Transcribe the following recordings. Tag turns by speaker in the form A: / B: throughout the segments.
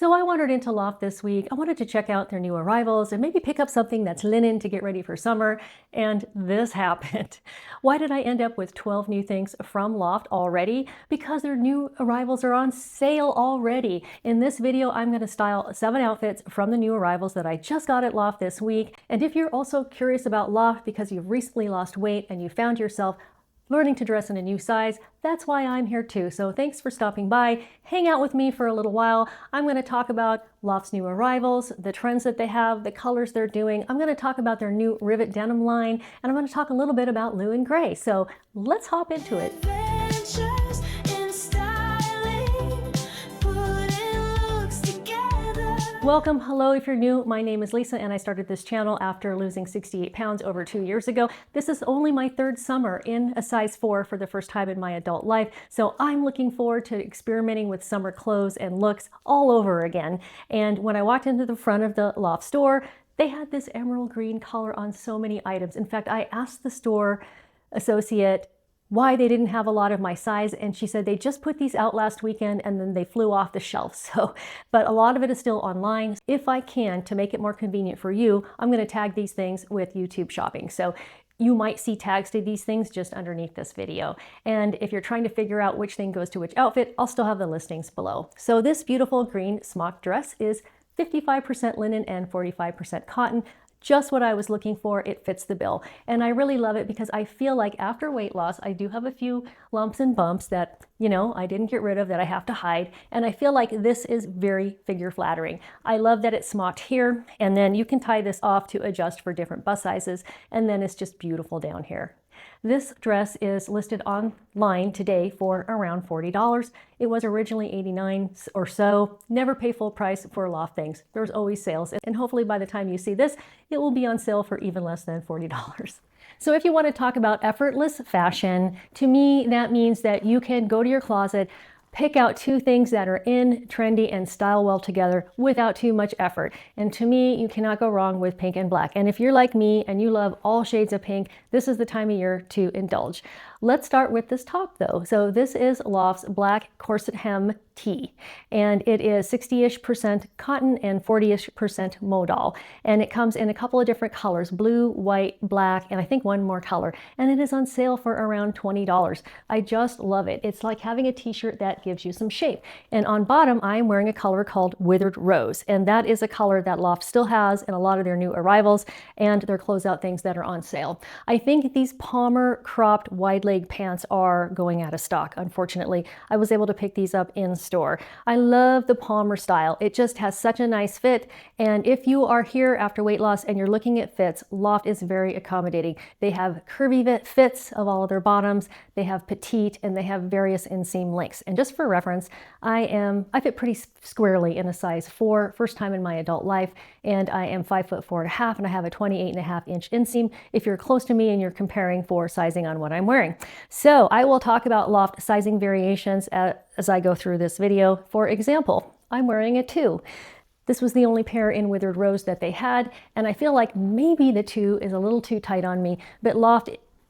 A: So I wandered into Loft this week. I wanted to check out their new arrivals and maybe pick up something that's linen to get ready for summer. And this happened. Why did I end up with 12 new things from Loft already? Because their new arrivals are on sale already. In this video, I'm going to style 7 outfits from the new arrivals that I just got at Loft this week. And if you're also curious about Loft because you've recently lost weight and you found yourself learning to dress in a new size, that's why I'm here too. So thanks for stopping by. Hang out with me for a little while. I'm going to talk about Loft's new arrivals, the trends that they have, the colors they're doing. I'm going to talk about their new Rivete denim line, and I'm going to talk a little bit about blue and gray. So let's hop into it. Welcome, hello if you're new. My name is Lisa and I started this channel after losing 68 pounds over 2 years ago. This is only my 3rd summer in a size 4 for the first time in my adult life. So I'm looking forward to experimenting with summer clothes and looks all over again. And when I walked into the front of the Loft store, they had this emerald green color on so many items. In fact, I asked the store associate why they didn't have a lot of my size, and she said they just put these out last weekend and then they flew off the shelf. So, but a lot of it is still online. If I can, to make it more convenient for you, I'm going to tag these things with YouTube shopping. So you might see tags to these things just underneath this video. And if you're trying to figure out which thing goes to which outfit, I'll still have the listings below. So this beautiful green smock dress is 55% linen and 45% cotton. Just what I was looking for. It fits the bill. And I really love it because I feel like after weight loss, I do have a few lumps and bumps that, you know, I didn't get rid of that I have to hide. And I feel like this is very figure flattering. I love that it's smocked here, and then you can tie this off to adjust for different bust sizes. And then it's just beautiful down here. This dress is listed online today for around $40. It was originally $89 or so. Never pay full price for Loft things. There's always sales. And hopefully by the time you see this, it will be on sale for even less than $40. So if you want to talk about effortless fashion, to me, that means that you can go to your closet, pick out 2 things that are in, trendy, and style well together without too much effort. And to me, you cannot go wrong with pink and black. And if you're like me and you love all shades of pink, this is the time of year to indulge. Let's start with this top though. So this is Loft's black corset hem tee, and it is 60-ish% cotton and 40-ish% modal. And it comes in a couple of different colors, blue, white, black, and I think one more color. And it is on sale for around $20. I just love it. It's like having a t-shirt that gives you some shape. And on bottom, I'm wearing a color called Withered Rose. And that is a color that Loft still has in a lot of their new arrivals and their closeout things that are on sale. I think these Palmer cropped wide leg pants are going out of stock. Unfortunately, I was able to pick these up in store. I love the Palmer style. It just has such a nice fit. And if you are here after weight loss and you're looking at fits, Loft is very accommodating. They have curvy fits of all of their bottoms. They have petite, and they have various inseam lengths. And just for reference, I fit pretty squarely in a size 4, first time in my adult life, and I am 5'4.5", and I have a 28.5-inch inseam if you're close to me and you're comparing for sizing on what I'm wearing. So I will talk about Loft sizing variations as I go through this video. For example, I'm wearing a 2. This was the only pair in Withered Rose that they had, and I feel like maybe the 2 is a little too tight on me, but Loft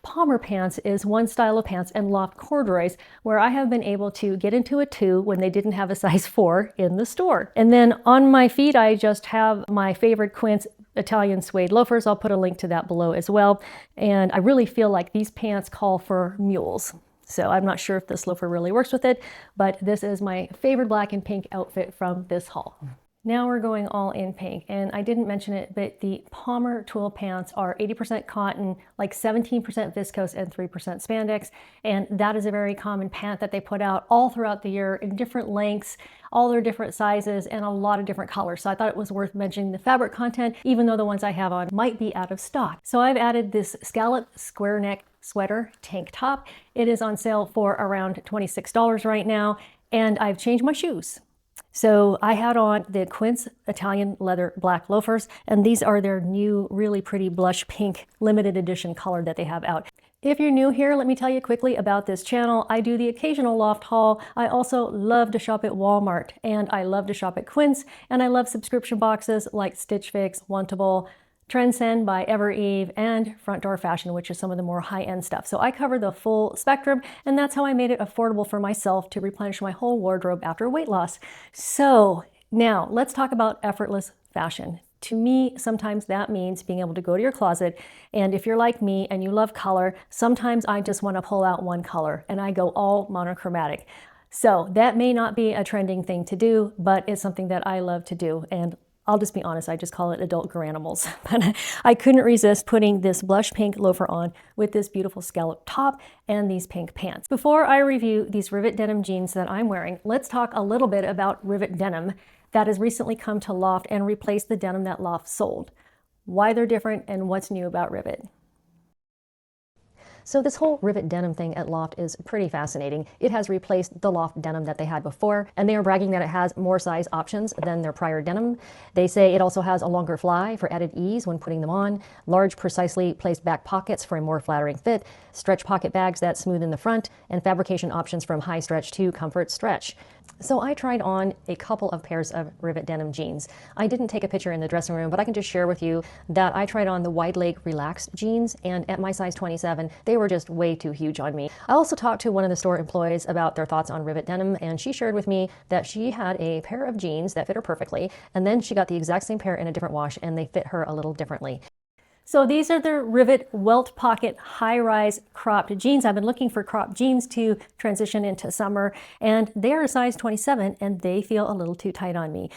A: Palmer pants is one style of pants, and Loft corduroys, where I have been able to get into a 2 when they didn't have a size 4 in the store. And then on my feet, I just have my favorite Quince Italian suede loafers. I'll put a link to that below as well. And I really feel like these pants call for mules. So I'm not sure if this loafer really works with it, but this is my favorite black and pink outfit from this haul. Now we're going all in pink, and I didn't mention it, but the Palmer twill pants are 80% cotton, like 17% viscose and 3% spandex, and that is a very common pant that they put out all throughout the year in different lengths, all their different sizes, and a lot of different colors. So I thought it was worth mentioning the fabric content, even though the ones I have on might be out of stock. So I've added this scallop square neck sweater tank top. It is on sale for around $26 right now, and I've changed my shoes. So I had on the Quince Italian leather black loafers, and these are their new really pretty blush pink limited edition color that they have out. If you're new here, let me tell you quickly about this channel. I do the occasional Loft haul. I also love to shop at Walmart, and I love to shop at Quince, and I love subscription boxes like Stitch Fix, Wantable, Transcend by Evergreen, and Front Door Fashion, which is some of the more high-end stuff. So I cover the full spectrum, and that's how I made it affordable for myself to replenish my whole wardrobe after weight loss. So Now, let's talk about effortless fashion. To me, sometimes that means being able to go to your closet, and if you're like me and you love color, sometimes I just want to pull out one color and I go all monochromatic. So that may not be a trending thing to do, but it's something that I love to do. And I'll just be honest, I just call it adult granimals. But I couldn't resist putting this blush pink loafer on with this beautiful scallop top and these pink pants. Before I review these Rivet denim jeans that I'm wearing, let's talk a little bit about Rivet denim that has recently come to Loft and replaced the denim that Loft sold. Why they're different and what's new about Rivet. So this whole Rivet denim thing at Loft is pretty fascinating. It has replaced the Loft denim that they had before, and they are bragging that it has more size options than their prior denim. They say it also has a longer fly for added ease when putting them on, large precisely placed back pockets for a more flattering fit, stretch pocket bags that smoothen the front, and fabrication options from high stretch to comfort stretch. So I tried on a couple of pairs of Rivet denim jeans. I didn't take a picture in the dressing room, but I can just share with you that I tried on the wide leg relaxed jeans, and at my size 27, they were just way too huge on me. I also talked to one of the store employees about their thoughts on Rivet denim, and she shared with me that she had a pair of jeans that fit her perfectly, and then she got the exact same pair in a different wash, and they fit her a little differently. So these are the Rivet Welt Pocket high-rise cropped jeans. I've been looking for cropped jeans to transition into summer, and they're a size 27 and they feel a little too tight on me.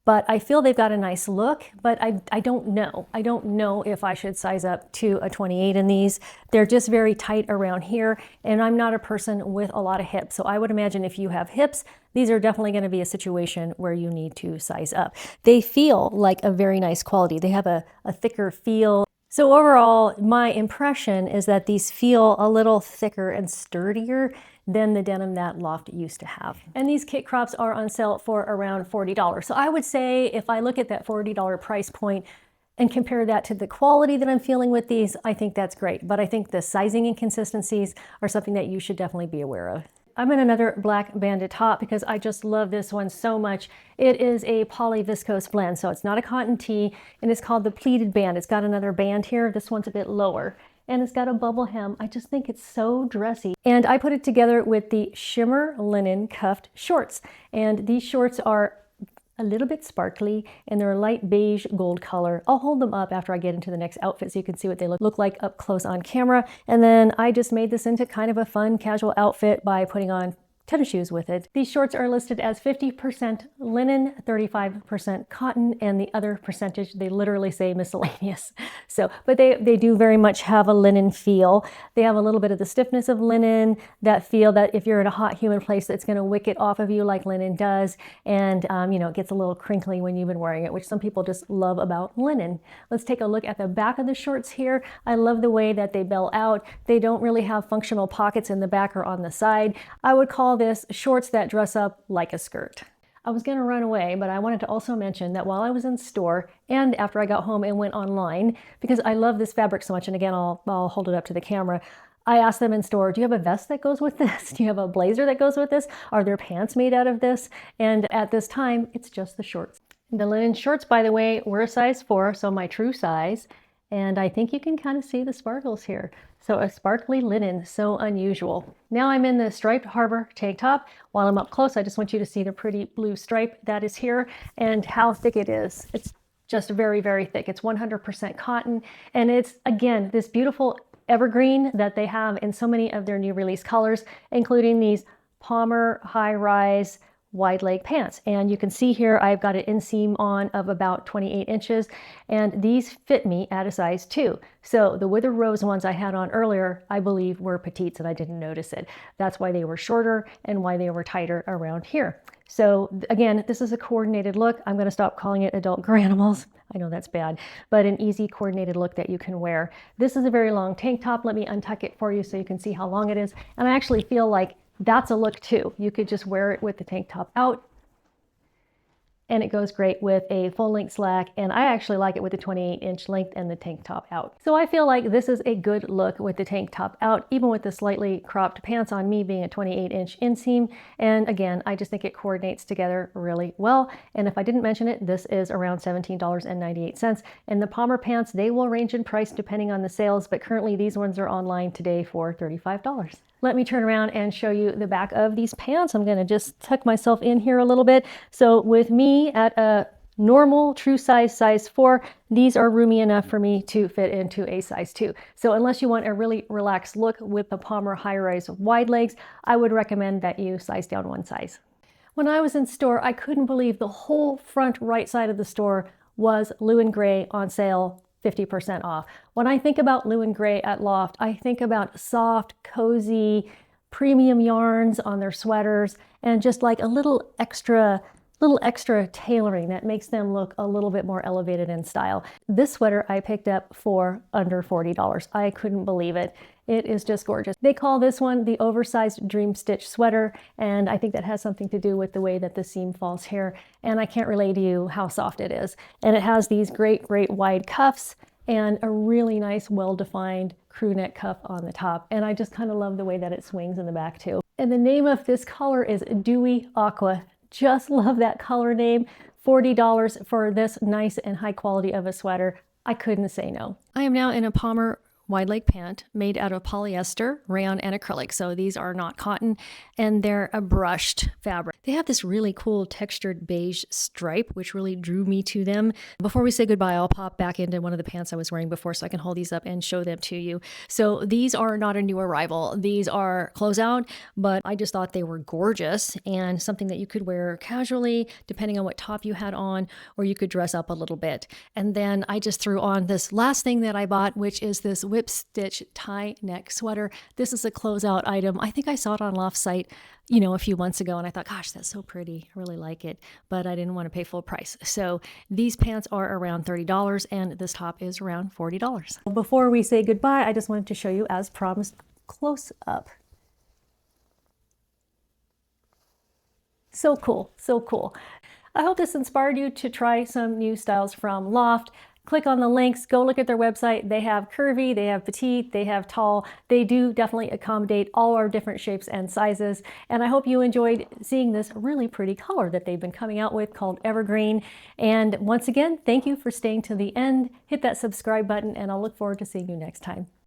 A: But I feel they've got a nice look, but I don't know. I don't know if I should size up to a 28 in these. They're just very tight around here, and I'm not a person with a lot of hips. So I would imagine if you have hips, these are definitely going to be a situation where you need to size up. They feel like a very nice quality. They have a thicker feel. So overall, my impression is that these feel a little thicker and sturdier than the denim that Loft used to have. And these kit crops are on sale for around $40. So I would say if I look at that $40 price point and compare that to the quality that I'm feeling with these, I think that's great. But I think the sizing inconsistencies are something that you should definitely be aware of. I'm in another black banded top because I just love this one so much. It is a poly viscose blend, so it's not a cotton tee, and it's called the Pleated band. It's got another band here. This one's a bit lower, and it's got a bubble hem. I just think it's so dressy. And I put it together with the Shimmer linen cuffed shorts, and these shorts are a little bit sparkly, and they're a light beige gold color. I'll hold them up after I get into the next outfit so you can see what they look like up close on camera. And then I just made this into kind of a fun casual outfit by putting on tennis shoes with it. These shorts are listed as 50% linen, 35% cotton, and the other percentage, they literally say miscellaneous. So, but they do very much have a linen feel. They have a little bit of the stiffness of linen, that feel that if you're in a hot, humid place, it's going to wick it off of you like linen does. And, you know, it gets a little crinkly when you've been wearing it, which some people just love about linen. Let's take a look at the back of the shorts here. I love the way that they bell out. They don't really have functional pockets in the back or on the side. I would call this shorts that dress up like a skirt. I was going to run away, but I wanted to also mention that while I was in store and after I got home and went online, because I love this fabric so much, and again, I'll hold it up to the camera, I asked them in store, do you have a vest that goes with this? Do you have a blazer that goes with this? Are there pants made out of this? And at this time, it's just the shorts. The linen shorts, by the way, were a size 4, so my true size. And I think you can kind of see the sparkles here. So a sparkly linen, so unusual. Now I'm in the striped Harbor tank top. While I'm up close, I just want you to see the pretty blue stripe that is here and how thick it is. It's just very, very thick. It's 100% cotton. And it's, again, this beautiful evergreen that they have in so many of their new release colors, including these Palmer high-rise wide leg pants. And you can see here I've got an inseam on of about 28 inches, and these fit me at a size 2. So the Wither Rose ones I had on earlier, I believe, were petites and I didn't notice it. That's why they were shorter and why they were tighter around here. So again, this is a coordinated look. I'm going to stop calling it adult granimals. I know that's bad, but an easy coordinated look that you can wear. This is a very long tank top. Let me untuck it for you so you can see how long it is. And I actually feel like that's a look too. You could just wear it with the tank top out, and it goes great with a full length slack, and I actually like it with the 28-inch length and the tank top out. So I feel like this is a good look with the tank top out, even with the slightly cropped pants on me being a 28-inch inseam. And again, I just think it coordinates together really well. And if I didn't mention it, this is around $17.98. And the Palmer pants, they will range in price depending on the sales, but currently these ones are online today for $35. let me turn around and show you the back of these pants. I'm gonna just tuck myself in here a little bit. So with me at a normal true size 4, these are roomy enough for me to fit into a size 2. So unless you want a really relaxed look with the Palmer high-rise wide legs, I would recommend that you size down 1 size. When I was in store, I couldn't believe the whole front right side of the store was Blue and Gray on sale, 50% off. When I think about Blue and Gray at Loft, I think about soft, cozy, premium yarns on their sweaters and just like a little extra tailoring that makes them look a little bit more elevated in style. This sweater I picked up for under $40. I couldn't believe it. It is just gorgeous. They call this one the Oversized Dreamstitch Sweater, and I think that has something to do with the way that the seam falls here, and I can't relay to you how soft it is. And it has these great wide cuffs and a really nice, well-defined crew neck cuff on the top. And I just kind of love the way that it swings in the back too. And the name of this color is Dewy Aqua. Just love that color name. $40 for this nice and high quality of a sweater. I couldn't say no. I am now in a Palmer wide leg pant made out of polyester, rayon, and acrylic. So these are not cotton, and they're a brushed fabric. They have this really cool textured beige stripe, which really drew me to them. Before we say goodbye, I'll pop back into one of the pants I was wearing before so I can hold these up and show them to you. So these are not a new arrival. These are closeout, but I just thought they were gorgeous and something that you could wear casually, depending on what top you had on, or you could dress up a little bit. And then I just threw on this last thing that I bought, which is this whip stitch tie neck sweater. This is a closeout item. I think I saw it on Loft site, a few months ago, and I thought, gosh, that's so pretty. I really like it, but I didn't want to pay full price. So these pants are around $30 and this top is around $40. Before we say goodbye, I just wanted to show you, as promised, close up. So cool, so cool. I hope this inspired you to try some new styles from Loft. Click on the links, go look at their website. They have curvy, they have petite, they have tall. They do definitely accommodate all our different shapes and sizes. And I hope you enjoyed seeing this really pretty color that they've been coming out with called Evergreen. And once again, thank you for staying to the end. Hit that subscribe button and I'll look forward to seeing you next time.